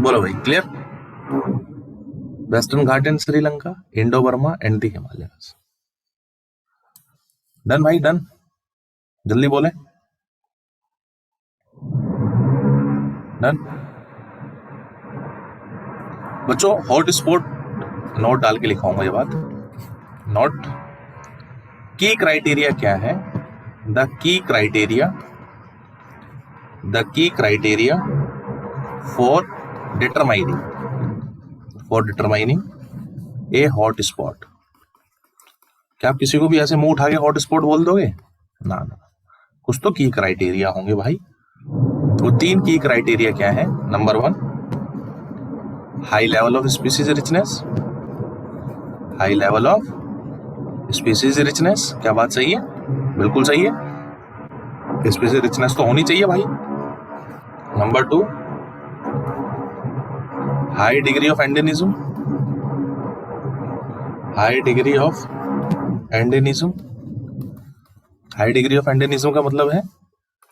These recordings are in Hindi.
बोलो भाई, clear? Western Ghat and Sri Lanka, Indo Burma and the Himalayas. Done भाई, डन, जल्दी बोले। डन बच्चों, हॉट स्पॉट नोट डाल के लिखाऊंगा ये बात। नोट की क्राइटेरिया क्या है? The key criteria for determining A hot spot. क्या आप किसी को भी ऐसे मुंह उठा के हॉट स्पॉट बोल दोगे? ना ना, कुछ तो की क्राइटेरिया होंगे भाई। वो 3 की क्राइटेरिया क्या है? Number 1, high level of species richness. High level of species richness, क्या बात सही है? बिल्कुल सही है, स्पीसीज रिचनेस तो होनी चाहिए भाई। Number 2, high degree of endemism. High degree of endemism का मतलब है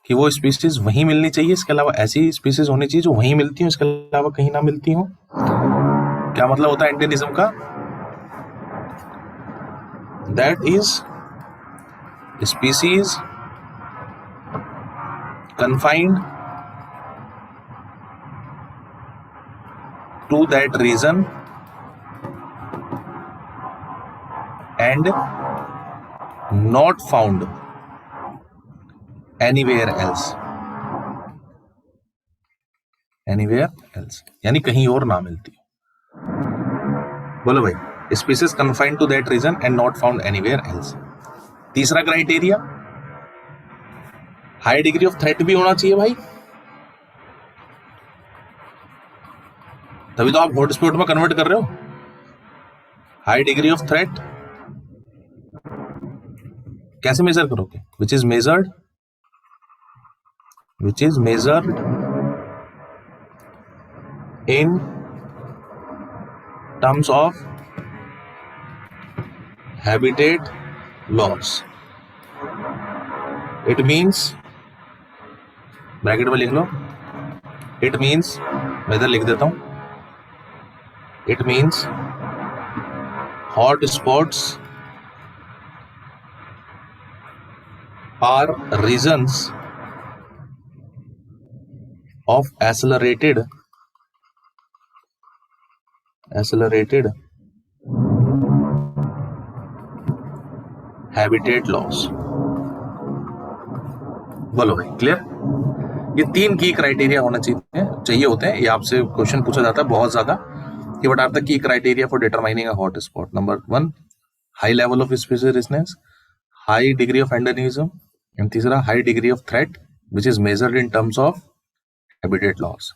कि वो स्पीसीज वहीं मिलनी चाहिए, इसके अलावा ऐसी स्पीसीज होनी चाहिए जो वहीं मिलती हो, इसके अलावा कहीं ना मिलती हो। क्या मतलब होता है एंडेनिज्म का? That is species confined to that region and not found anywhere else। यानी कहीं और ना मिलती। बोलो भाई, species confined to that region and not found anywhere else। तीसरा criteria, high degree of threat भी होना चाहिए भाई, तभी तो आप हॉटस्पॉट में कन्वर्ट कर रहे हो। हाई डिग्री ऑफ थ्रेट कैसे मेजर करोगे? विच is measured in terms of habitat loss. It means, bracket में लिख लो, इट मीन्स, मैं इधर लिख देता हूं, it means hot spots are regions of accelerated habitat loss। बोलो भाई, क्लियर? ये 3 की क्राइटेरिया होना चाहिए होते हैं। ये आपसे क्वेश्चन पूछा जाता है बहुत ज्यादा कि what are the key criteria for determining a hot spot. Number 1, high level of species richness, high degree of endemism, and तीसरा high degree of threat which is measured in terms of habitat loss.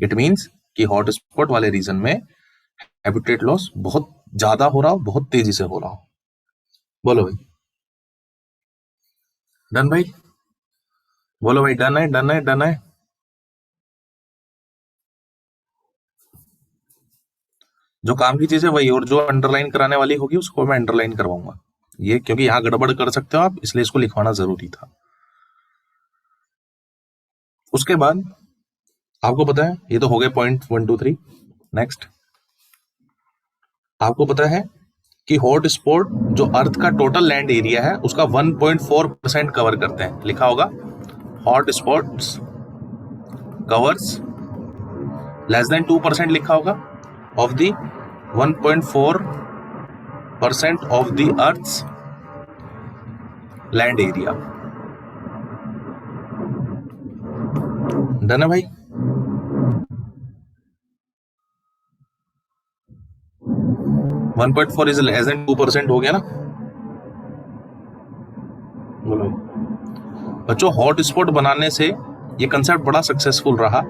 It means कि हॉट स्पॉट वाले रीजन में हैबिटेट लॉस बहुत ज्यादा हो रहा हो, बहुत तेजी से हो रहा हो। बोलो भाई, डन भाई? बोलो भाई, डन है। जो काम की चीज है वही, और जो अंडरलाइन कराने वाली होगी उसको मैं अंडरलाइन करवाऊंगा। ये क्योंकि यहां गड़बड़ कर सकते हो आप, इसलिए इसको लिखवाना जरूरी था। उसके बाद आपको पता है, ये तो हो गए पॉइंट 1 2 3। नेक्स्ट, आपको पता है कि हॉट स्पॉट जो अर्थ का टोटल लैंड एरिया है उसका 1.4% कवर करते हैं। लिखा होगा hot spots covers less than 2% लिखा होगा of the 1.4% of the earth's land area. Done है भाई? वन 1.4 इज लेस देन 2% हो गया ना? बोलो बच्चों, हॉट स्पॉट बनाने से ये कंसेप्ट बड़ा सक्सेसफुल रहा।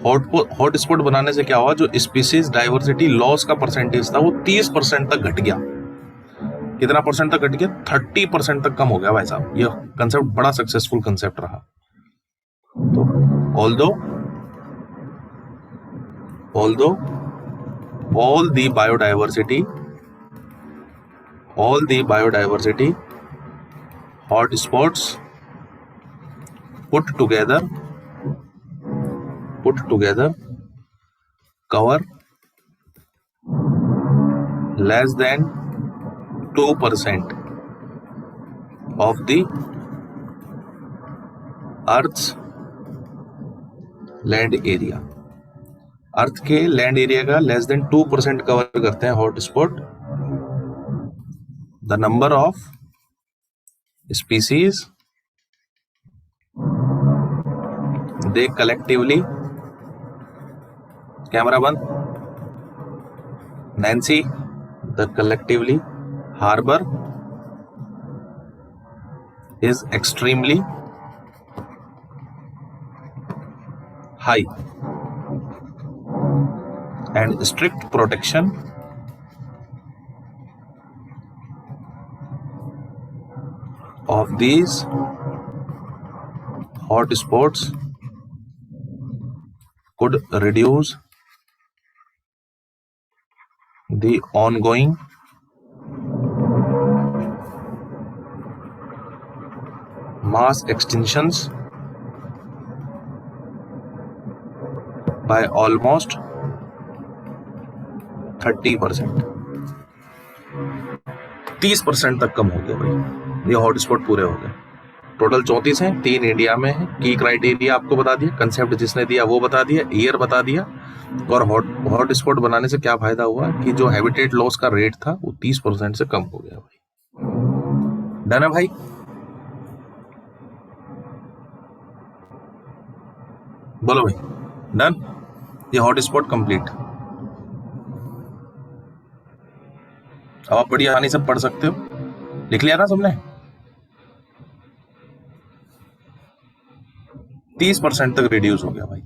हॉट स्पॉट बनाने से क्या हुआ, जो स्पीसीज डाइवर्सिटी लॉस का परसेंटेज था वो 30% तक घट गया। कितना परसेंट तक घट गया? 30% तक कम हो गया भाई साहब। ये कंसेप्ट बड़ा सक्सेसफुल कंसेप्ट रहा। तो although all the biodiversity hot spots put together cover less than 2% of the Earth's land area. Earth के लैंड एरिया का लेस देन 2% कवर करते हैं hot spot. The number of species they collectively, camera बंद, Nancy, the collectively harbour is extremely high and strict protection of these hot spots could reduce the ongoing mass extinctions by almost 30%। 30% तक कम हो गया भाई, ये हॉटस्पॉट पूरे हो गए। टोटल 34 हैं, 3 इंडिया में है। की क्राइटेरिया आपको बता दिया, कंसेप्ट जिसने दिया वो बता दिया, ईयर बता दिया, और हॉटस्पॉट बनाने से क्या फायदा हुआ कि जो हैबिटेट लॉस का रेट था वो 30% से कम हो गया भाई। डन है भाई? बोलो भाई, डन? ये हॉटस्पॉट कंप्लीट। अब आप बड़ी आसानी से पढ़ सकते हो। लिख लिया ना सबने? 30% तक रिड्यूस हो गया भाई।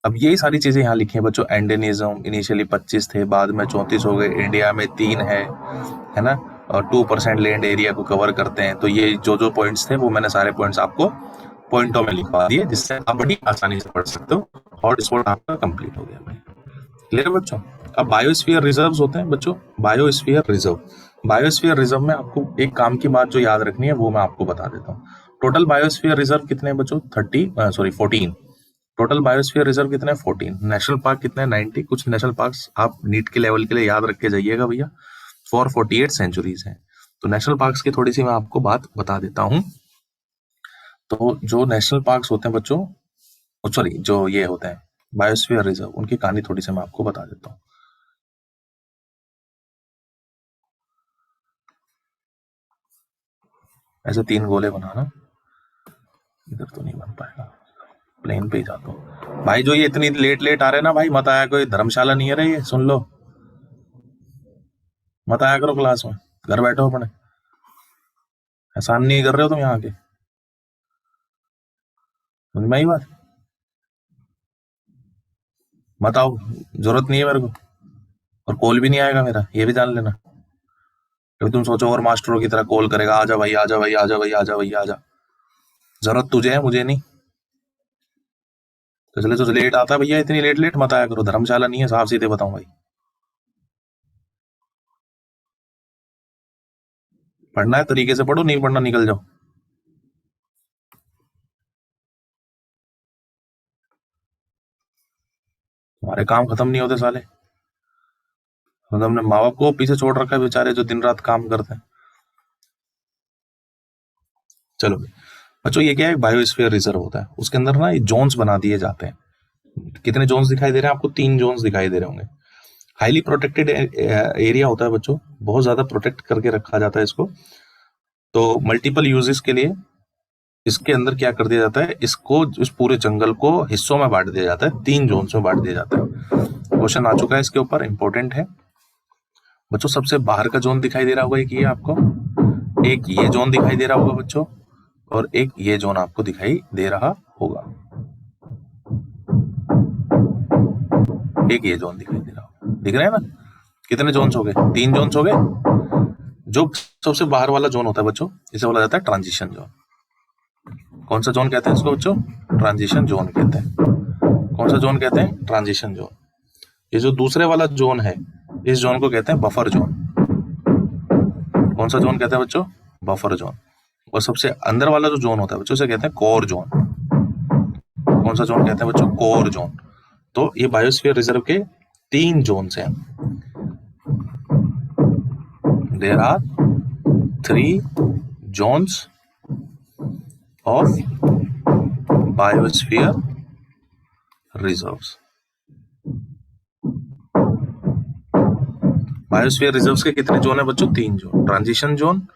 अब यही सारी चीजें यहाँ लिखी हैं बच्चों। एंडेनिज्म इनिशियली 25 थे, बाद में 34 हो गए। इंडिया में 3 है ना, और 2% लैंड एरिया को कवर करते हैं। तो ये जो पॉइंट्स थे वो मैंने सारे पॉइंट्स आपको पॉइंटों में लिखवा दिए, जिससे आप बड़ी आसानी से पढ़ सकते हो। हॉटस्पॉट आपका कंप्लीट हो गया भाई। क्लियर बच्चों? अब बायोस्फीयर रिजर्व्स होते हैं बच्चों, बायोस्फीयर रिजर्व। बायोस्फीयर रिजर्व में आपको एक काम की बात जो याद रखनी है वो मैं आपको बता देता हूँ। टोटल बायोस्फीयर रिजर्व कितने हैं बच्चों? 14। टोटल बायोस्फीयर रिजर्व कितने हैं? 14। नेशनल पार्क कितने हैं? 90। कुछ नेशनल पार्क्स आप नीट के लेवल के लिए याद रख के जाइएगा भैया। 48 सेंचुरीज हैं। तो नेशनल पार्क्स की थोड़ी सी मैं आपको बात बता देता हूँ। तो जो नेशनल पार्क्स होते हैं बच्चों, सॉरी जो ये होते हैं बायोस्फीयर रिजर्व, उनकी कहानी थोड़ी सी मैं आपको बता देता हूँ। ऐसे 3 गोले बनाना, इधर तो नहीं बन पाएगा, प्लेन पे ही जाता हूँ भाई। जो ये इतनी लेट आ रहे ना भाई, मत आया, कोई धर्मशाला नहीं है रे ये, सुन लो, मत आया करो क्लास में, घर बैठो अपने। एहसान नहीं कर रहे हो तुम यहाँ के, समझ में आई बात? मत आओ, जरूरत नहीं है मेरे को, और कॉल भी नहीं आएगा मेरा, ये भी जान लेना। तो तुम सोचो और मास्टरों की तरह कॉल करेगा, आजा भाई आजा भाई आजा भाई आजा भाई आजा। जरूरत तुझे है, मुझे नहीं। तो चले तो लेट आता है भैया, इतनी लेट मत आया करो, धर्मशाला नहीं है, साफ सीधे बताऊं भाई। पढ़ना है तरीके से पढ़ो, नहीं पढ़ना निकल जाओ। तुम्हारे काम खत्म नहीं होते साले। तो हमने माँ बाप को पीछे छोड़ रखा है बेचारे, जो दिन रात काम करते हैं। चलो बच्चों, ये क्या है? बायोस्फीयर रिजर्व होता है, उसके अंदर ना ये जोन्स बना दिए जाते हैं। कितने जोन्स दिखाई दे रहे हैं आपको? 3 जोन्स दिखाई दे रहे होंगे। हाईली प्रोटेक्टेड एरिया होता है बच्चों, बहुत ज्यादा प्रोटेक्ट करके रखा जाता है इसको। तो मल्टीपल यूजेस के लिए इसके अंदर क्या कर दिया जाता है, इसको, इस पूरे जंगल को हिस्सों में बांट दिया जाता है, 3 जोन्स में बांट दिया जाता है। क्वेश्चन आ चुका है इसके ऊपर, इंपॉर्टेंट है बच्चों। सबसे बाहर का जोन दिखाई दे रहा होगा, एक ये आपको, एक ये जोन दिखाई दे रहा होगा बच्चों, और एक ये जोन आपको दिखाई दे रहा होगा, एक ये जोन दिखाई दे रहा होगा। दिख रहे हैं ना? कितने जोन्स हो गए? 3 जोन्स हो गए। जो सबसे बाहर वाला जोन होता है बच्चों, इसे बोला जाता है ट्रांजिशन जोन। कौन सा जोन कहते हैं इसको बच्चों? ट्रांजिशन जोन कहते हैं। कौन सा जोन कहते हैं? Transition zone. ये जो दूसरे वाला जोन है, इस जोन को कहते हैं बफर जोन। कौन सा जोन कहते हैं बच्चों? Buffer zone. और सबसे अंदर वाला जो जोन होता है बच्चों, उसे कहते हैं कोर जोन। कौन सा जोन कहते हैं बच्चों? Core zone. तो ये बायोस्फीयर रिजर्व के 3 जोन्स हैं। There are 3 zones of biosphere reserves. Biosphere reserves के कितने जोन है बच्चों? 3 zone. Transition zone,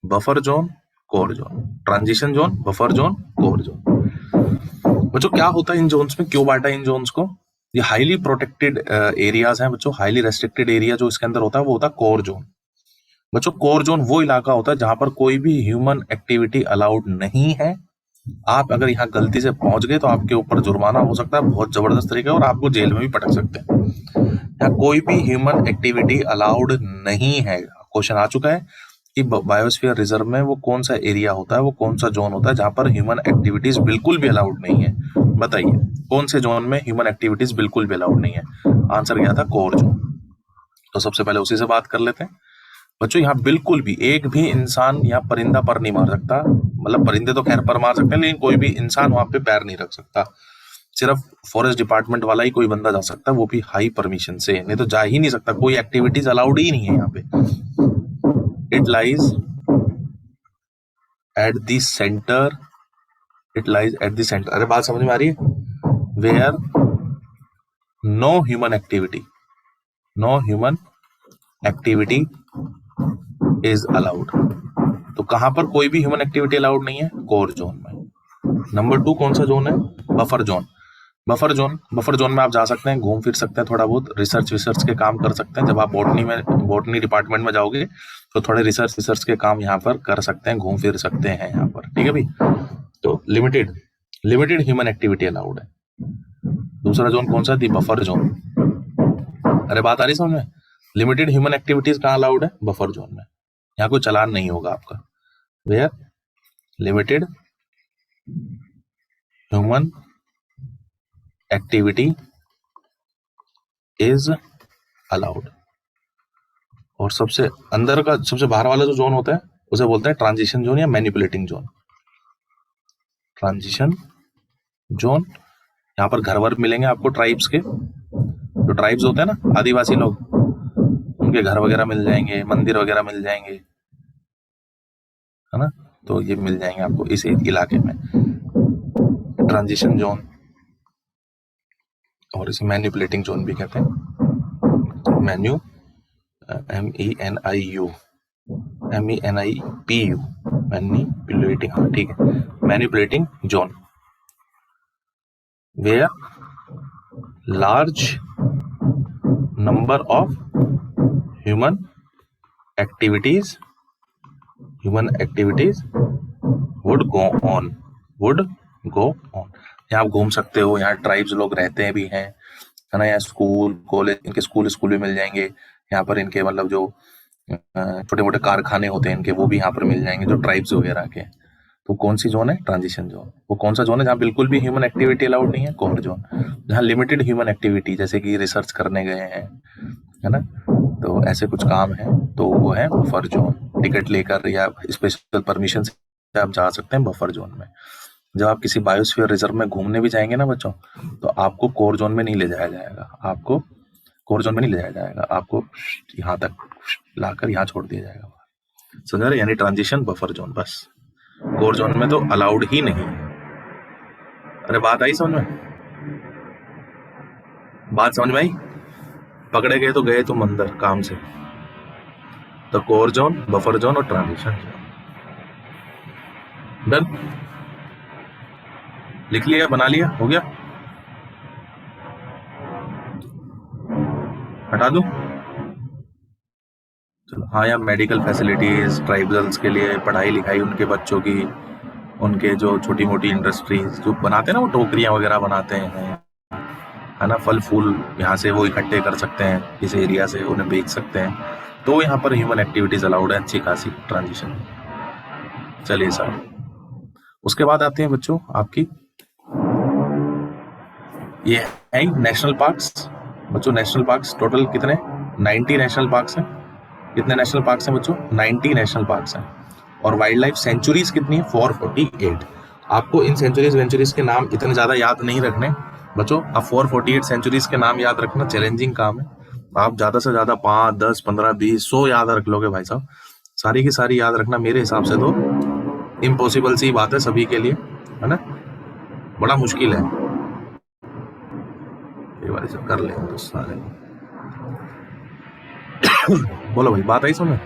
buffer zone, core zone. Transition zone, buffer zone, core zone. बच्चों क्या होता है इन जोन्स में, क्यों बांटा इन जोन्स को? ये हाईली प्रोटेक्टेड एरियाज हैं बच्चों। हाईली रेस्ट्रिक्टेड एरिया जो इसके अंदर होता है वो होता है कोर जोन। बच्चों कोर जोन वो इलाका होता है जहां पर कोई भी ह्यूमन एक्टिविटी अलाउड नहीं है। आप अगर यहाँ गलती से पहुंच गए तो आपके ऊपर जुर्माना हो सकता है बहुत जबरदस्त तरीके और आपको जेल में भी पटक सकते हैं। यहाँ कोई भी ह्यूमन एक्टिविटी अलाउड नहीं है। क्वेश्चन आ चुका है कि बायोस्फीयर रिजर्व में वो कौन सा एरिया होता है, वो कौन सा जोन होता है जहां पर ह्यूमन एक्टिविटीज बिल्कुल भी अलाउड नहीं है। बताइए कौन से जोन में ह्यूमन एक्टिविटीज बिल्कुल भी अलाउड नहीं है? आंसर क्या था? Core zone. तो सबसे पहले उसी से बात कर लेते हैं बच्चों। यहाँ बिल्कुल भी एक भी इंसान यहाँ परिंदा पर नहीं मार सकता। मतलब परिंदे तो खैर पर मार सकते हैं, लेकिन कोई भी इंसान वहां पे पैर नहीं रख सकता। सिर्फ फॉरेस्ट डिपार्टमेंट वाला ही कोई बंदा जा सकता है, वो भी हाई परमिशन से, नहीं तो जा ही नहीं सकता। कोई एक्टिविटीज अलाउड ही नहीं है यहाँ पे। It lies at the centre, it lies at the centre. अरे बात समझ में आ रही है? Where no human activity, no human activity is allowed. तो कहां पर कोई भी ह्यूमन एक्टिविटी अलाउड नहीं है? कोर जोन में। नंबर 2 कौन सा जोन है? Buffer zone. बफर जोन में आप जा सकते हैं, घूम फिर सकते हैं, थोड़ा बहुत रिसर्च के काम कर सकते हैं। जब आप बॉटनी डिपार्टमेंट में जाओगे तो थोड़े रिसर्च के काम यहाँ पर कर सकते हैं, घूम फिर सकते हैं यहाँ पर। ठीक है भाई? तो लिमिटेड ह्यूमन एक्टिविटी अलाउड है। दूसरा जोन कौन सा? The buffer zone. अरे बात आ रही समझ में? लिमिटेड ह्यूमन एक्टिविटीज कहाँ अलाउड है? बफर जोन में। यहाँ कोई चालान नहीं होगा आपका। Where limited human activity is allowed. और सबसे अंदर का, सबसे बाहर वाला जो जोन होता है उसे बोलते हैं ट्रांजिशन जोन या मैनिपुलेटिंग जोन। ट्रांजिशन जोन, यहाँ पर घर वर मिलेंगे आपको ट्राइब्स के। जो ट्राइब्स होते हैं ना, आदिवासी लोग, उनके घर वगैरह मिल जाएंगे, मंदिर वगैरह मिल जाएंगे, है ना? तो ये मिल जाएंगे आपको इस इलाके में, ट्रांजिशन जोन। और इसे मैनिपुलेटिंग जोन भी कहते हैं। मैन्यू, MENIU, MENIPU, मैनिपुलेटिंग। हाँ ठीक है, manipulating zone. Where large number of human activities would go on। यहाँ आप घूम सकते हो, यहाँ ट्राइब्स लोग रहते भी हैं, है ना? यहाँ स्कूल कॉलेज, इनके स्कूल भी मिल जाएंगे यहाँ पर। इनके मतलब जो छोटे मोटे कारखाने होते हैं इनके, वो भी यहाँ पर मिल जाएंगे, जो ट्राइब्स वगैरह के। तो कौन सी जोन है? Transition zone. वो कौन सा जोन है जहाँ बिल्कुल भी ह्यूमन एक्टिविटी अलाउड नहीं है? Core zone. जहाँ लिमिटेड ह्यूमन एक्टिविटी, जैसे कि रिसर्च करने गए हैं, है ना, तो ऐसे कुछ काम है, तो वो है बफर जोन। टिकट लेकर या स्पेशल परमिशन से आप जा सकते हैं बफर जोन में। जब आप किसी बायोस्फीयर रिजर्व में घूमने भी जाएंगे ना बच्चों, तो आपको कोर जोन में नहीं ले जाया जाएगा। आपको यहाँ तक लाकर यहाँ छोड़ दिया जाएगा, समझ रहे? यानी ट्रांजिशन, बफर जोन, बस। कोर जोन में तो अलाउड ही नहीं। अरे बात आई समझ में? बात समझ में आई? पकड़े गए तो गए तुम अंदर काम से। तो कोर जोन, बफर जोन और ट्रांजिशन जोन। डन? लिख लिया, बना लिया, हो गया? हटा दूं? चलो। हाँ, या मेडिकल फैसिलिटीज, ट्राइबल्स के लिए पढ़ाई लिखाई, उनके बच्चों की, उनके जो छोटी मोटी इंडस्ट्रीज जो बनाते हैं ना, वो टोकरियां वगैरह बनाते हैं, है ना, फल फूल यहाँ से वो इकट्ठे कर सकते हैं, इस एरिया से उन्हें बेच सकते हैं। तो यहाँ पर ह्यूमन एक्टिविटीज अलाउड है, अच्छी खासी ट्रांजिशन। चलिए सर, उसके बाद आते हैं बच्चों आपकी ये है नेशनल पार्क्स। बच्चों नेशनल पार्क्स टोटल कितने? 90 नेशनल पार्क्स हैं। कितने नेशनल पार्क्स हैं बच्चों? 90 नेशनल पार्क्स हैं। और वाइल्ड लाइफ सेंचुरीज कितनी है? 448। आपको इन सेंचुरीज के नाम इतने ज्यादा याद नहीं रखने, बच्चों आप 448 सेंचुरीज के नाम याद रखना चैलेंजिंग काम है। आप ज्यादा से ज्यादा 5, 10, 15, 20, 100 याद रख लोगे भाई साहब। सारी की सारी याद रखना मेरे हिसाब से तो इम्पॉसिबल सी बात है सभी के लिए, है ना, बड़ा मुश्किल है। ये वाली सब कर लेंगे तो सारे। बोलो भाई, बात आई सुनो।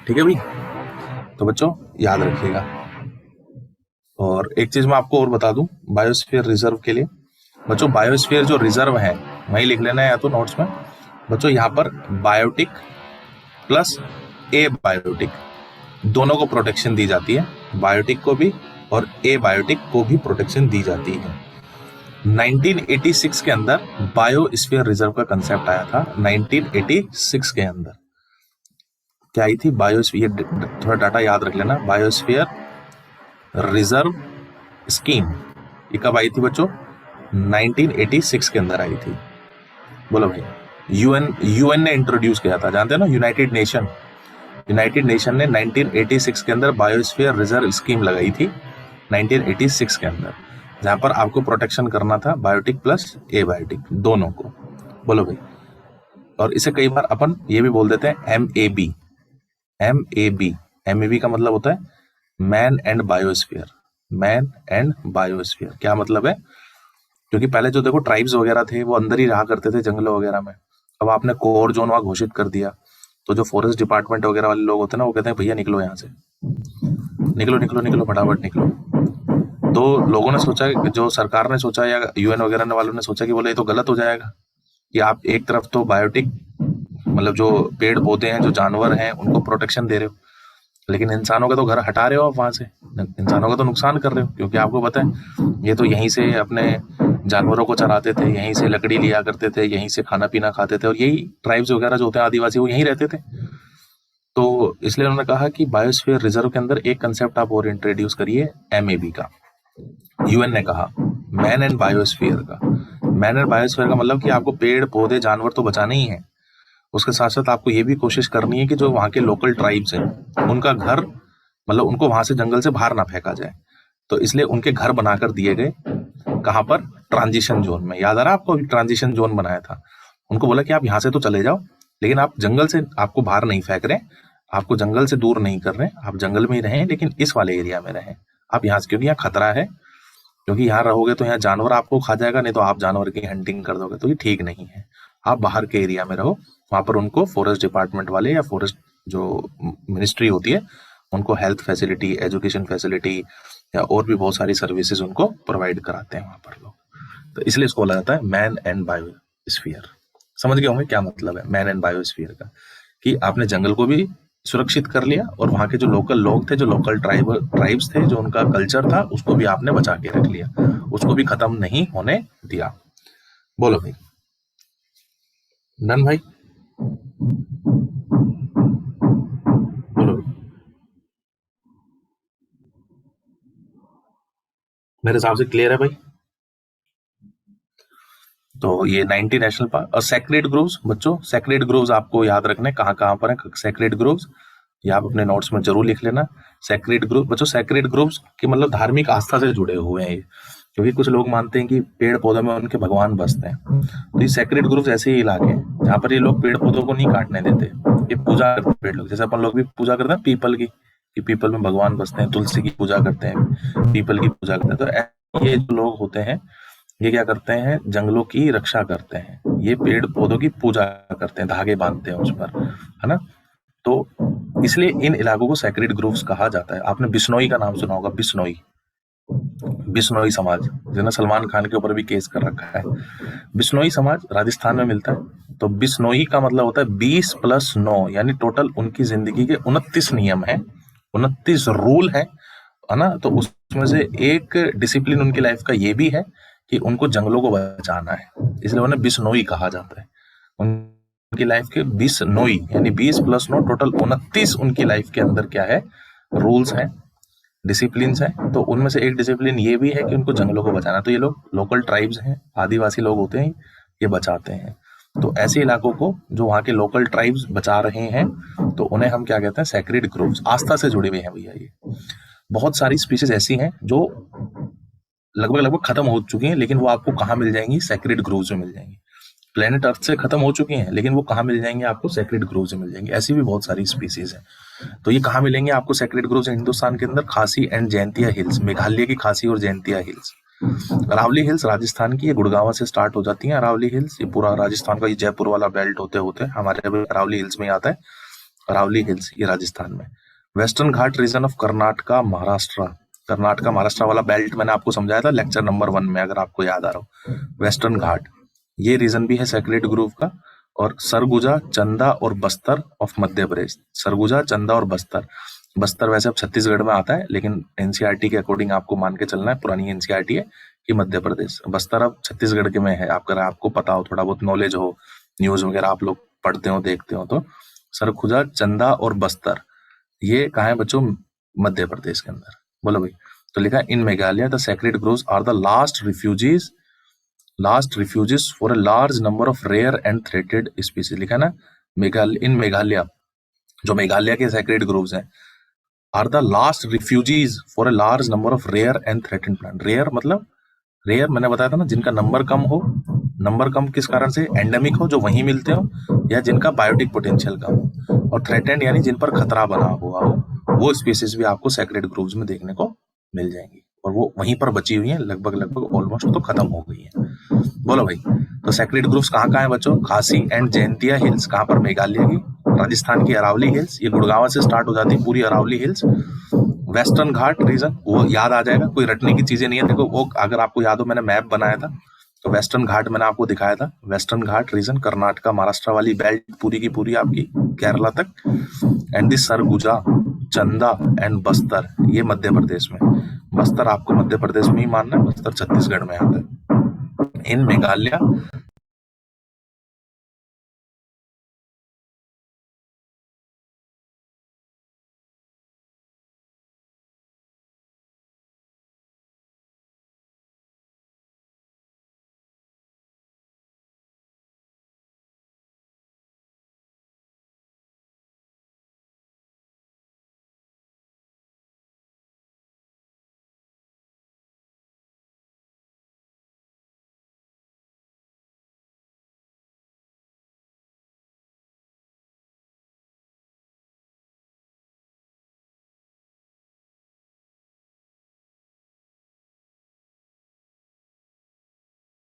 ठीक है भाई, तो बच्चों याद रखिएगा। और एक चीज मैं आपको और बता दूं बायोस्फीयर रिजर्व के लिए। बच्चों बायोस्फीयर जो रिजर्व है वही लिख लेना है या तो नोट्स में। बच्चों यहाँ पर बायोटिक प्लस ए बायोटिक दोनों को प्रोटेक्शन दी जाती है, बायोटिक को भी और ए बायोटिक को भी प्रोटेक्शन दी जाती है। 1986 के अंदर बायोस्फीयर रिजर्व का कंसेप्ट आया था। 1986 के अंदर क्या आई थी बायोस्फीयर, थोड़ा डाटा याद रख लेना। बायोस्फीयर रिजर्व स्कीम ये कब आई थी बच्चों? 1986 के अंदर आई थी। बोलो भाई, यूएन ने इंट्रोड्यूस किया था, जानते हैं ना, यूनाइटेड नेशन ने 1986 के अंदर बायोस्फीयर रिजर्व स्कीम लगाई थी 1986 के अंदर, जहां पर आपको प्रोटेक्शन करना था बायोटिक प्लस ए बायोटिक दोनों को। बोलो भाई, और इसे कई बार अपन ये भी बोल देते हैं MAB। MAB का मतलब होता है man and biosphere. Man and biosphere क्या मतलब है? क्योंकि पहले जो देखो ट्राइब्स वगैरह थे वो अंदर ही रहा करते थे जंगलों वगैरह में। अब आपने कोर जोन वहां घोषित कर दिया, तो जो फॉरेस्ट डिपार्टमेंट वगैरह वाले लोग होते हैं ना, वो कहते हैं भैया निकलो यहाँ से, निकलो निकलो निकलो फटाफट निकलो। तो लोगों ने सोचा, जो सरकार ने सोचा या UN वगैरह वालों ने सोचा कि बोले ये तो गलत हो जाएगा कि आप एक तरफ तो बायोटिक मतलब जो पेड़ पौधे हैं, जो जानवर हैं, उनको प्रोटेक्शन दे रहे हो, लेकिन इंसानों का तो घर हटा रहे हो आप वहां से, इंसानों का तो नुकसान कर रहे हो। क्योंकि आपको पता है ये तो यहीं से अपने जानवरों को चराते थे, यहीं से लकड़ी लिया करते थे, यहीं से खाना पीना खाते थे, और यही ट्राइब्स वगैरह जो होते हैं आदिवासी वो यहीं रहते थे। तो इसलिए उन्होंने कहा कि बायोस्फीयर रिजर्व के अंदर एक कंसेप्ट आप और इंट्रोड्यूस करिए MAB का। UN ने कहा मैन एंड बायोस्फीयर का। मैन एंड बायोस्फीयर का मतलब कि आपको पेड़ पौधे जानवर तो बचाने ही है, उसके साथ साथ आपको ये भी कोशिश करनी है कि जो वहाँ के लोकल ट्राइब्स हैं उनका घर, मतलब उनको वहां से जंगल से बाहर ना फेंका जाए। तो इसलिए उनके घर बनाकर दिए गए, कहाँ पर? ट्रांजिशन जोन में। याद आ रहा है आपको? ट्रांजिशन जोन बनाया था, उनको बोला कि आप यहाँ से तो चले जाओ, लेकिन आप जंगल से आपको बाहर नहीं फेंक रहे, आपको जंगल से दूर नहीं कर रहे, आप जंगल में ही रहें, लेकिन इस वाले एरिया में रहें आप यहाँ से, क्योंकि यहाँ खतरा है, क्योंकि यहाँ रहोगे तो यहाँ जानवर आपको खा जाएगा, नहीं तो आप जानवर की हंटिंग कर दोगे, तो ये ठीक नहीं है। आप बाहर के एरिया में रहो, वहां पर उनको फॉरेस्ट डिपार्टमेंट वाले या फॉरेस्ट जो मिनिस्ट्री होती है उनको हेल्थ फैसिलिटी, एजुकेशन फैसिलिटी या और भी बहुत सारी सर्विसेज उनको प्रोवाइड कराते हैं वहां पर लोग। तो इसलिए इसको बोला जाता है मैन एंड बायोस्फीयर। समझ गए होंगे क्या मतलब है मैन एंड बायोस्फीयर का? कि आपने जंगल को भी सुरक्षित कर लिया और वहां के जो लोकल लोग थे, जो लोकल ट्राइब्स थे, जो उनका कल्चर था, उसको भी आपने बचा के रख लिया, उसको भी खत्म नहीं होने दिया। बोलो भाई, डन भाई? बोलो, मेरे हिसाब से क्लियर है भाई। तो ये 90 नेशनल पार्क और सेक्रेड ग्रोव्स। बच्चों सेक्रेड ग्रोव्स आपको याद रखने कहाँ कहाँ पर है सेक्रेड ग्रोव्स, ये आप अपने नोट्स में जरूर लिख लेना। सेक्रेड ग्रोव, बच्चों सेक्रेड ग्रोव्स की मतलब धार्मिक आस्था से जुड़े हुए हैं ये, क्योंकि कुछ लोग मानते हैं कि पेड़ पौधों में उनके भगवान बसते हैं। तो ये सेक्रेड ग्रोव्स ऐसे ही इलाके हैं जहाँ पर ये लोग पेड़ पौधों को नहीं काटने देते, ये पूजा करते हैं पेड़ लोग, जैसे अपन लोग भी पूजा करते हैं पीपल की, कि पीपल में भगवान बसते हैं, तुलसी की पूजा करते हैं, पीपल की पूजा करते हैं। तो ये जो लोग होते हैं ये क्या करते हैं? जंगलों की रक्षा करते हैं, ये पेड़ पौधों की पूजा करते हैं, धागे बांधते हैं उस पर, है ना। तो इसलिए इन इलाकों को सेक्रेड ग्रोव्स कहा जाता है। आपने बिश्नोई का नाम सुना होगा, बिश्नोई समाज, जिन्होंने सलमान खान के ऊपर भी केस कर रखा है। बिश्नोई समाज राजस्थान में मिलता है। तो बिश्नोई का मतलब होता है 20+9, यानी टोटल उनकी जिंदगी के 29 नियम है, 29 रूल है ना। तो उसमें से एक डिसिप्लिन उनकी लाइफ का ये भी है कि उनको जंगलों को बचाना है, इसलिए उन्हें बिश्नोई कहा जाता है। उनकी लाइफ के 20 नोई यानी 20+9 टोटल 29 उनकी लाइफ के अंदर क्या है? रूल्स हैं, डिसिप्लिन हैं। तो उनमें से एक डिसिप्लिन ये भी है कि उनको जंगलों को बचाना। तो ये लोग लोकल ट्राइब्स हैं, आदिवासी लोग होते हैं, ये बचाते हैं। तो ऐसे इलाकों को जो वहाँ के लोकल ट्राइब्स बचा रहे हैं, तो उन्हें हम क्या कहते हैं? Sacred groves. आस्था से जुड़े हुए हैं भैया ये। बहुत सारी स्पीशीज ऐसी हैं जो लगभग लगभग खत्म हो चुकी हैं, लेकिन वो आपको कहाँ मिल जाएंगी? सेक्रेड ग्रोव्स में मिल जाएंगी। प्लेनेट अर्थ से खत्म हो चुकी हैं, लेकिन वो कहाँ मिल जाएंगे? आपको सेक्रेड ग्रोव्स में मिल जाएंगी। ऐसी भी बहुत सारी स्पीसीज हैं। तो ये कहाँ मिलेंगे आपको सेक्रेड ग्रोव्स? हिंदुस्तान के अंदर खासी एंड जयंतिया हिल्स, मेघालय की खासी और जयंतिया हिल्स। अरावली हिल्स राजस्थान की, ये गुड़गांव से स्टार्ट हो जाती है। अरावली हिल्स ये पूरा राजस्थान का, ये जयपुर वाला बेल्ट होते होते हमारे अरावली हिल्स में आता है। अरावली हिल्स ये राजस्थान में। Western Ghat region of Karnataka Maharashtra, Karnataka Maharashtra वाला बेल्ट मैंने आपको समझाया था लेक्चर नंबर 1 में, अगर आपको याद आ रहा हो। वेस्टर्न घाट ये रीजन भी है सेक्रेड ग्रोव का। और सरगुजा, चंदा और बस्तर ऑफ मध्य प्रदेश। सरगुजा, चंदा और बस्तर। बस्तर वैसे अब छत्तीसगढ़ में आता है, लेकिन एनसीईआरटी के अकॉर्डिंग आपको मान के चलना है, पुरानी एनसीईआरटी है कि मध्य प्रदेश। बस्तर अब छत्तीसगढ़ के में है, अगर आपको पता हो, थोड़ा बहुत नॉलेज हो, न्यूज वगैरह आप लोग पढ़ते हो देखते हो तो। सरगुजा, चंदा और बस्तर ये कहाँ है बच्चों? मध्य प्रदेश के अंदर। बोलो भाई। तो लिखा है in Meghalaya the sacred groves are the last refuges for a large number of rare and threatened species। लिखा है ना, इन मेघालय, जो मेघालय के सेक्रेड ग्रोव्स हैं, are the last refuges for a large number of rare and threatened plant। Rare मतलब, रेयर मैंने बताया था ना, जिनका नंबर कम हो। नंबर कम किस कारण से? एंडेमिक हो, जो वहीं मिलते हो, या जिनका बायोटिक पोटेंशियल कम हो। और थ्रेटेंड यानी जिन पर खतरा बना हुआ हो, वो स्पीसीज भी आपको सेक्रेड ग्रोव्स में देखने को मिल जाएंगी। और वो वहीं पर बची हुई हैं, लगभग ऑलमोस्ट तो खत्म हो गई है। बोलो भाई। तो सेक्रेड ग्रोव्स कहाँ है बच्चों? खासी एंड जयंतिया हिल्स, कहाँ पर? मेघालय की, राजस्थान की अरावली हिल्स, ये गुड़गांव से स्टार्ट हो जाती है पूरी Aravalli hills. Western Ghat reason, वो याद आ जाएगा, कोई रटने की चीजें नहीं है। देखो वो अगर आपको याद हो, मैंने मैप बनाया था, तो वेस्टर्न घाट मैंने आपको दिखाया था। वेस्टर्न घाट रीजन कर्नाटका महाराष्ट्र वाली बेल्ट पूरी की पूरी आपकी केरला तक। एंड दिस सरगुजा, चंदा एंड बस्तर ये मध्य प्रदेश में। बस्तर आपको मध्य प्रदेश में ही मानना है, बस्तर छत्तीसगढ़ में आता है। इन मेघालय